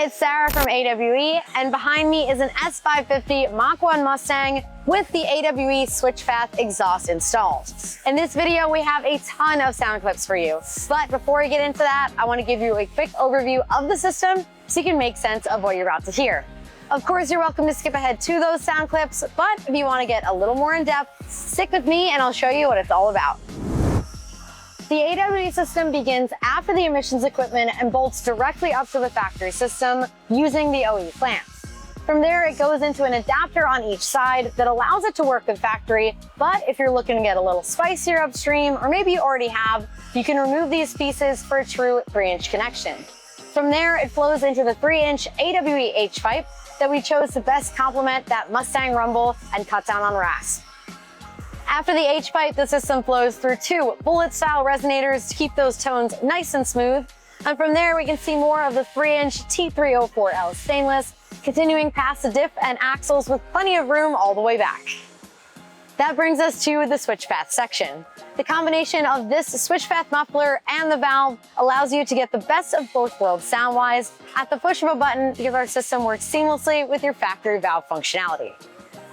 Hi, it's Sarah from AWE, and behind me is an S550 Mach 1 Mustang with the AWE SwitchPath Exhaust installed. In this video, we have a ton of sound clips for you. But before we get into that, I want to give you a quick overview of the system so you can make sense of what you're about to hear. Of course, you're welcome to skip ahead to those sound clips, but if you want to get a little more in depth, stick with me and I'll show you what it's all about. The AWE system begins after the emissions equipment and bolts directly up to the factory system using the OE clamps. From there, it goes into an adapter on each side that allows it to work with factory, but if you're looking to get a little spicier upstream, or maybe you already have, you can remove these pieces for a true 3-inch connection. From there, it flows into the 3-inch AWE H-pipe that we chose to best complement that Mustang rumble and cut down on rasp. After the H-pipe, the system flows through 2 bullet-style resonators to keep those tones nice and smooth. And from there, we can see more of the 3-inch T304L stainless, continuing past the diff and axles with plenty of room all the way back. That brings us to the SwitchPath section. The combination of this SwitchPath muffler and the valve allows you to get the best of both worlds sound-wise at the push of a button because our system works seamlessly with your factory valve functionality.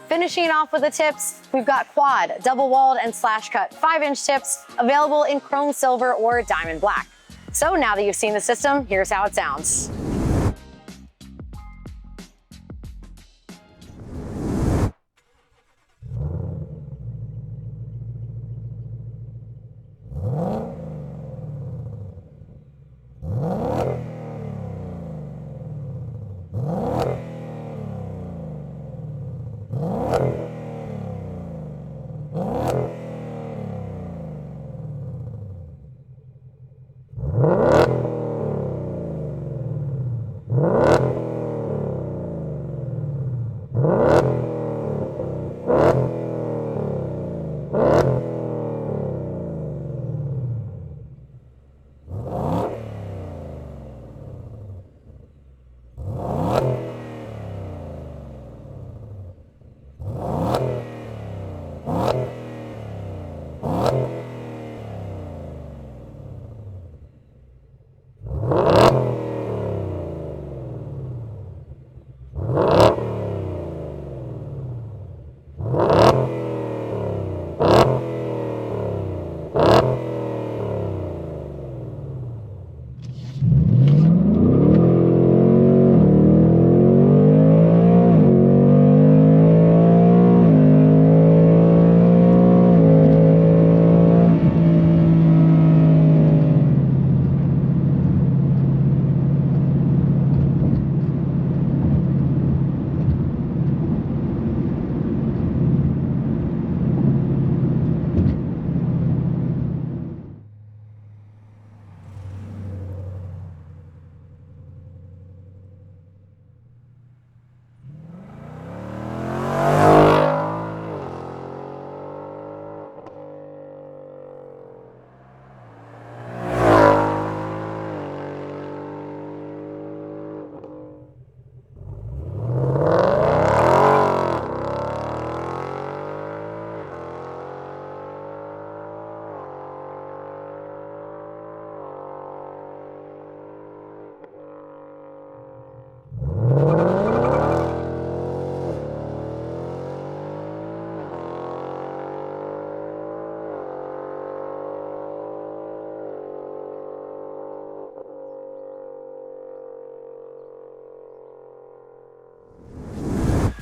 Finishing it off with the tips, we've got quad, double-walled, and slash-cut 5-inch tips available in chrome silver or diamond black. So now that you've seen the system, here's how it sounds.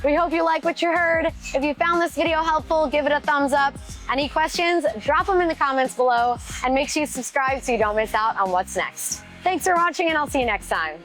We hope you like what you heard. If you found this video helpful, give it a thumbs up. Any questions, drop them in the comments below, and make sure you subscribe so you don't miss out on what's next. Thanks for watching, and I'll see you next time.